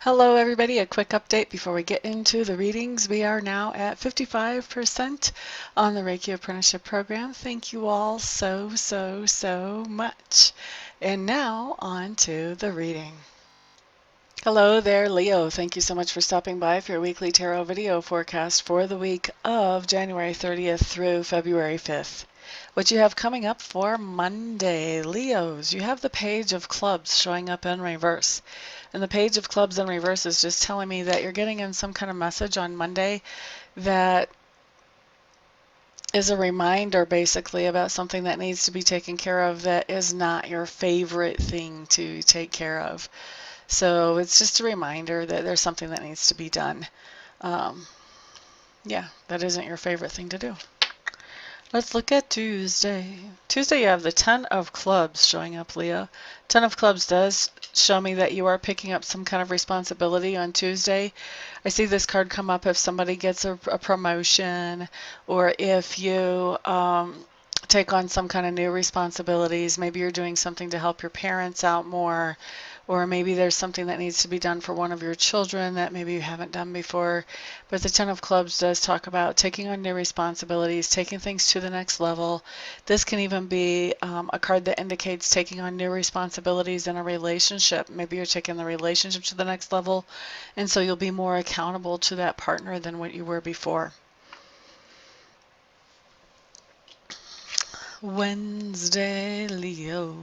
Hello everybody, a quick update before we get into the readings. We are now at 55% on the Reiki Apprenticeship Program. Thank you all so much. And now on to the reading. Hello there, Leo. Thank you so much for stopping by for your weekly tarot video forecast for the week of January 30th through February 5th. What you have coming up for Monday, Leos, you have the Page of Clubs showing up in reverse. And the Page of Clubs in reverse is just telling me that you're getting in some kind of message on Monday that is a reminder basically about something that needs to be taken care of that is not your favorite thing to take care of. So it's just a reminder that there's something that needs to be done. Yeah, that isn't your favorite thing to do. Let's look at Tuesday. Tuesday, you have the Ten of Clubs showing up, Leo. Ten of Clubs does show me that you are picking up some kind of responsibility on Tuesday. I see this card come up if somebody gets a promotion, or if you take on some kind of new responsibilities. Maybe you're doing something to help your parents out more, or maybe there's something that needs to be done for one of your children that maybe you haven't done before. But the Ten of Clubs does talk about taking on new responsibilities, taking things to the next level. This can even be a card that indicates taking on new responsibilities in a relationship. Maybe you're taking the relationship to the next level, and so you'll be more accountable to that partner than what you were before. Wednesday, Leo.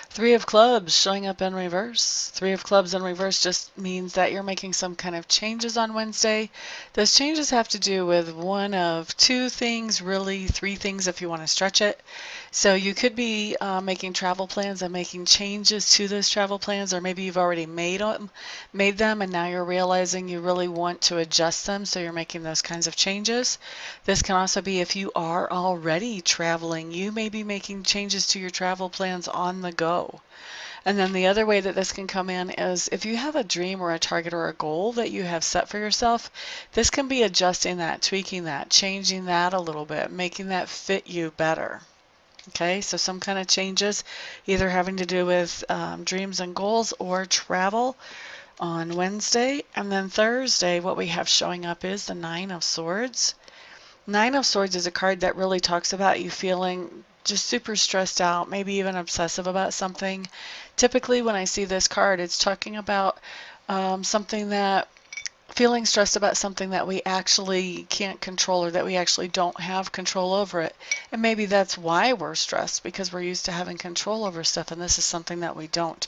Three of Clubs showing up in reverse. Three of Clubs in reverse just means that you're making some kind of changes on Wednesday. Those changes have to do with one of two things, really three things if you want to stretch it. So you could be making travel plans and making changes to those travel plans, or maybe you've already made them and now you're realizing you really want to adjust them, so you're making those kinds of changes. This can also be if you are already traveling, you may be making changes to your travel plans on the go. And then the other way that this can come in is if you have a dream or a target or a goal that you have set for yourself, this can be adjusting that, tweaking that, changing that a little bit, making that fit you better. Okay, so some kind of changes either having to do with dreams and goals or travel on Wednesday. And then Thursday, what we have showing up is the Nine of Swords. Nine of Swords is a card that really talks about you feeling just super stressed out, maybe even obsessive about something. Typically when I see this card, it's talking about something that feeling stressed about something that we actually can't control, or that we actually don't have control over it. And maybe that's why we're stressed, because we're used to having control over stuff, and this is something that we don't.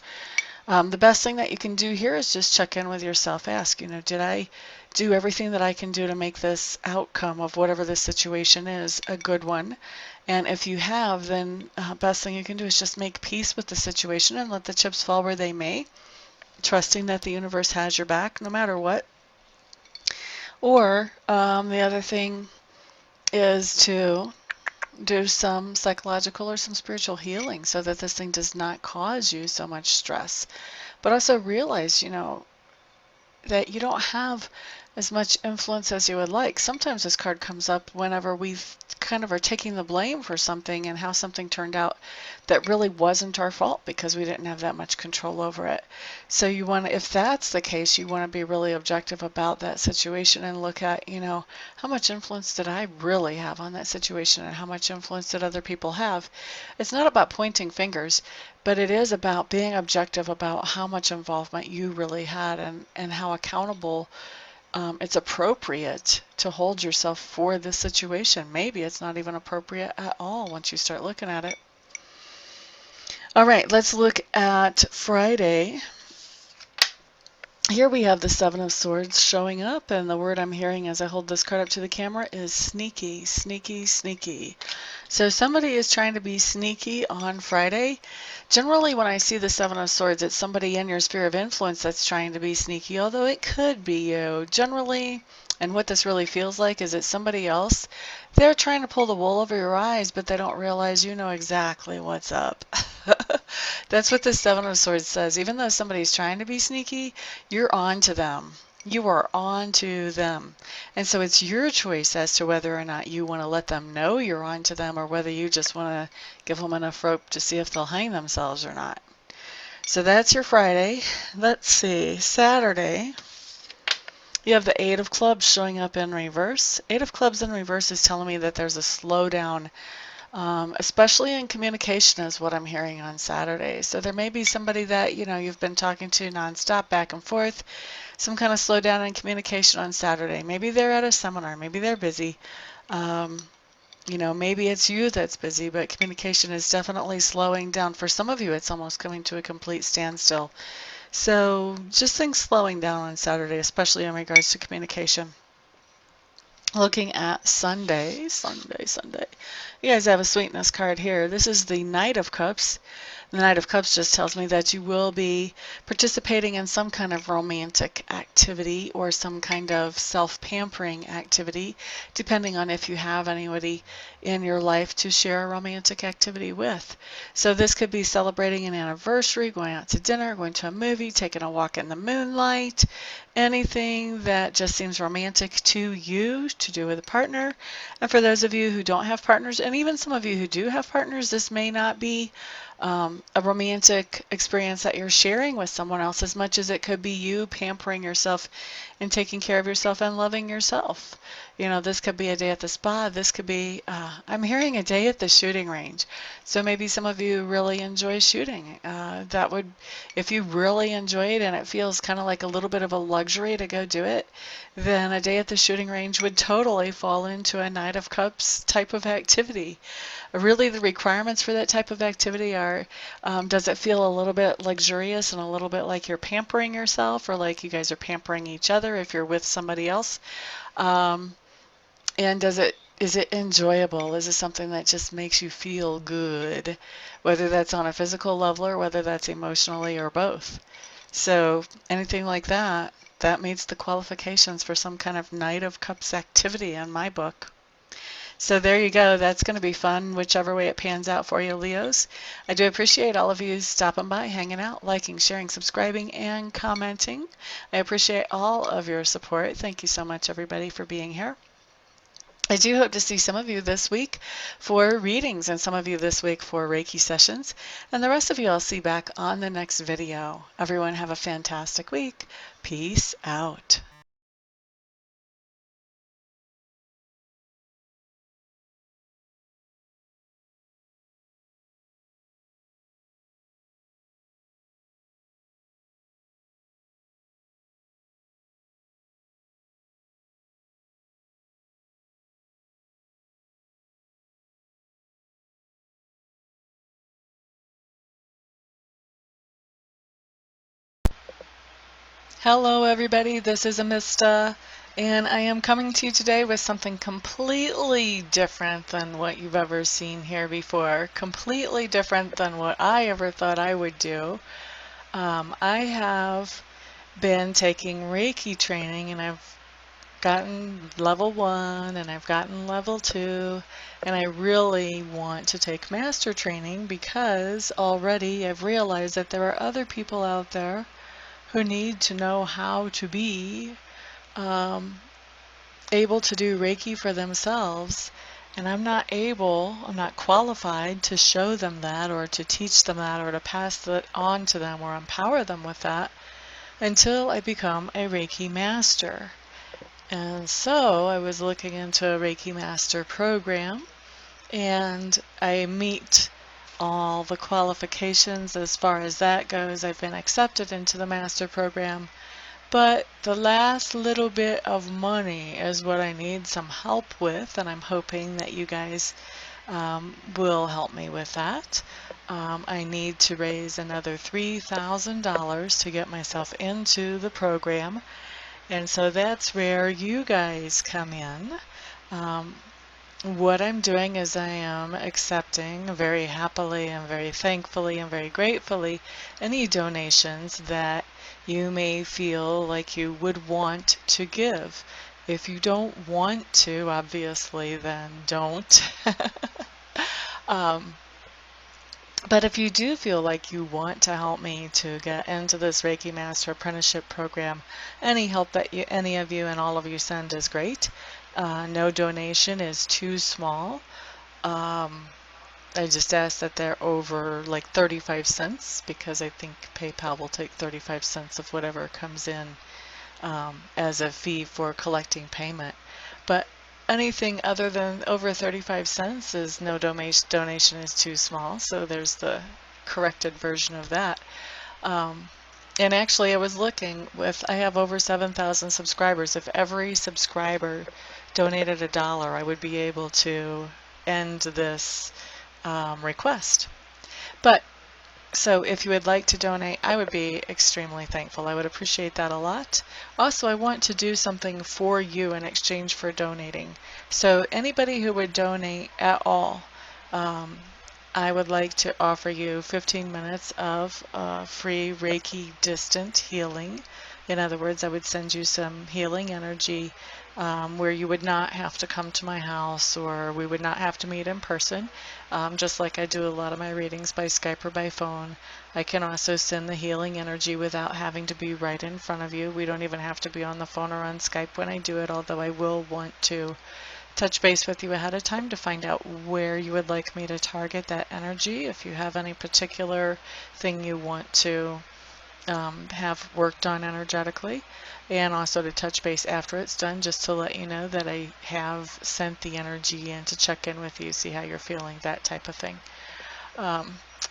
The best thing that you can do here is just check in with yourself. Ask, did I do everything that I can do to make this outcome of whatever this situation is a good one? And if you have, then best thing you can do is just make peace with the situation and let the chips fall where they may, trusting that the universe has your back no matter what. Or the other thing is to do some psychological or some spiritual healing so that this thing does not cause you so much stress. But also realize, that you don't have as much influence as you would like. Sometimes this card comes up whenever we kind of are taking the blame for something and how something turned out that really wasn't our fault because we didn't have that much control over it. So you want to, if that's the case, you want to be really objective about that situation and look at, how much influence did I really have on that situation and how much influence did other people have? It's not about pointing fingers, but it is about being objective about how much involvement you really had and how accountable it's appropriate to hold yourself for this situation. Maybe it's not even appropriate at all once you start looking at it. All right, let's look at Friday. Here we have the Seven of Swords showing up, and the word I'm hearing as I hold this card up to the camera is sneaky, sneaky, sneaky. So somebody is trying to be sneaky on Friday. Generally, when I see the Seven of Swords, it's somebody in your sphere of influence that's trying to be sneaky, although it could be you. Generally, and what this really feels like is it's somebody else. They're trying to pull the wool over your eyes, but they don't realize you know exactly what's up. That's what the Seven of Swords says. Even though somebody's trying to be sneaky, you're on to them. You are on to them. And so it's your choice as to whether or not you want to let them know you're on to them, or whether you just want to give them enough rope to see if they'll hang themselves or not. So that's your Friday. Let's see, Saturday, you have the Eight of Clubs showing up in reverse. Eight of Clubs in reverse is telling me that there's a slowdown, especially in communication is what I'm hearing on Saturday. So there may be somebody that, you've been talking to nonstop back and forth, some kind of slowdown in communication on Saturday. Maybe they're at a seminar, maybe they're busy. Um, maybe it's you that's busy, but communication is definitely slowing down. For some of you, it's almost coming to a complete standstill. So just things slowing down on Saturday, especially in regards to communication. Looking at Sunday. You guys have a sweetness card here. This is the Knight of Cups. The Knight of Cups just tells me that you will be participating in some kind of romantic activity or some kind of self-pampering activity, depending on if you have anybody in your life to share a romantic activity with. So this could be celebrating an anniversary, going out to dinner, going to a movie, taking a walk in the moonlight, anything that just seems romantic to you to do with a partner. And for those of you who don't have partners, and even some of you who do have partners, this may not be a romantic experience that you're sharing with someone else as much as it could be you pampering yourself and taking care of yourself and loving yourself. This could be a day at the spa. This could be, I'm hearing a day at the shooting range. So maybe some of you really enjoy shooting. That would, if you really enjoy it and it feels kind of like a little bit of a luxury to go do it, then a day at the shooting range would totally fall into a Knight of Cups type of activity. Really, the requirements for that type of activity are, does it feel a little bit luxurious and a little bit like you're pampering yourself, or like you guys are pampering each other if you're with somebody else? And is it enjoyable? Is it something that just makes you feel good, whether that's on a physical level or whether that's emotionally or both? So anything like that, that meets the qualifications for some kind of Knight of Cups activity in my book. So there you go. That's going to be fun, whichever way it pans out for you, Leos. I do appreciate all of you stopping by, hanging out, liking, sharing, subscribing, and commenting. I appreciate all of your support. Thank you so much, everybody, for being here. I do hope to see some of you this week for readings and some of you this week for Reiki sessions. And the rest of you I'll see back on the next video. Everyone have a fantastic week. Peace out. Hello everybody, this is Amista, and I am coming to you today with something completely different than what you've ever seen here before, completely different than what I ever thought I would do. I have been taking Reiki training, and I've gotten level 1 and I've gotten level 2, and I really want to take master training because already I've realized that there are other people out there who need to know how to be able to do Reiki for themselves, and I'm not qualified to show them that or to teach them that or to pass that on to them or empower them with that until I become a Reiki master. And so I was looking into a Reiki Master Program, and I meet all the qualifications as far as that goes. I've been accepted into the Master Program, but the last little bit of money is what I need some help with, and I'm hoping that you guys will help me with that. I need to raise another $3,000 to get myself into the program, and so that's where you guys come in. What I'm doing is I am accepting very happily and very thankfully and very gratefully any donations that you may feel like you would want to give. If you don't want to, obviously, then don't. But if you do feel like you want to help me to get into this Reiki Master Apprenticeship Program, any help that any of you and all of you send is great. No donation is too small. I just ask that they're over like 35 cents, because I think PayPal will take 35 cents of whatever comes in as a fee for collecting payment. But anything other than over 35 cents is no donation is too small. So there's the corrected version of that. And actually, I was looking I have over 7,000 subscribers. If every subscriber donated $1, I would be able to end this request. But so if you would like to donate, I would be extremely thankful. I would appreciate that a lot. Also, I want to do something for you in exchange for donating. So anybody who would donate at all, I would like to offer you 15 minutes of free Reiki distant healing. In other words, I would send you some healing energy where you would not have to come to my house, or we would not have to meet in person. Just like I do a lot of my readings by Skype or by phone. I can also send the healing energy without having to be right in front of you. We don't even have to be on the phone or on Skype when I do it, although I will want to touch base with you ahead of time to find out where you would like me to target that energy. If you have any particular thing you want to have worked on energetically, and also to touch base after it's done, just to let you know that I have sent the energy in to check in with you, see how you're feeling, that type of thing.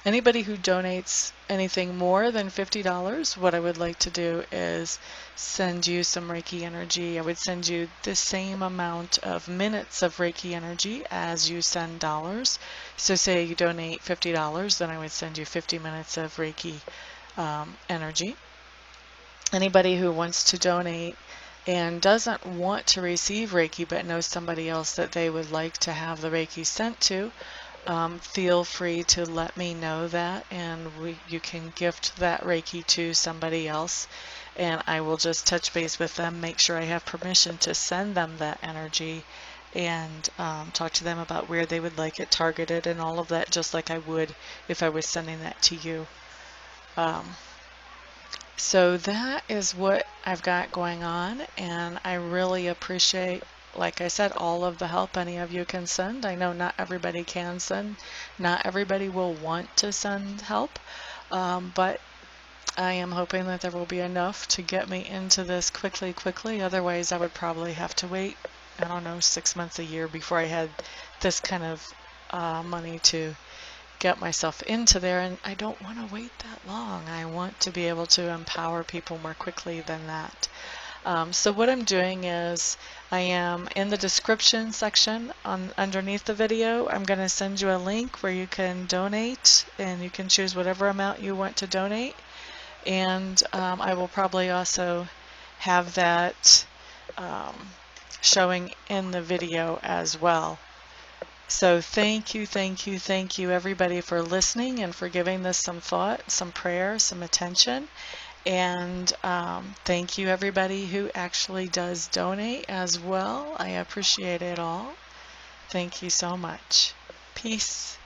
Anybody who donates anything more than $50, what I would like to do is send you some Reiki energy. I would send you the same amount of minutes of Reiki energy as you send dollars. So say you donate $50, then I would send you 50 minutes of Reiki energy. Anybody who wants to donate and doesn't want to receive Reiki but knows somebody else that they would like to have the Reiki sent to, feel free to let me know that, and you can gift that Reiki to somebody else, and I will just touch base with them, make sure I have permission to send them that energy, and talk to them about where they would like it targeted and all of that, just like I would if I was sending that to you. So that is what I've got going on, and I really appreciate, like I said, all of the help any of you can send. I know not everybody can send, not everybody will want to send help, but I am hoping that there will be enough to get me into this quickly. Otherwise, I would probably have to wait, I don't know, 6 months, a year before I had this kind of money to get myself into there, and I don't want to wait that long. I want to be able to empower people more quickly than that. So what I'm doing is I am in the description section underneath the video. I'm going to send you a link where you can donate, and you can choose whatever amount you want to donate, and I will probably also have that showing in the video as well. So thank you everybody for listening and for giving this some thought, some prayer, some attention. And thank you everybody who actually does donate as well. I appreciate it all. Thank you so much. Peace.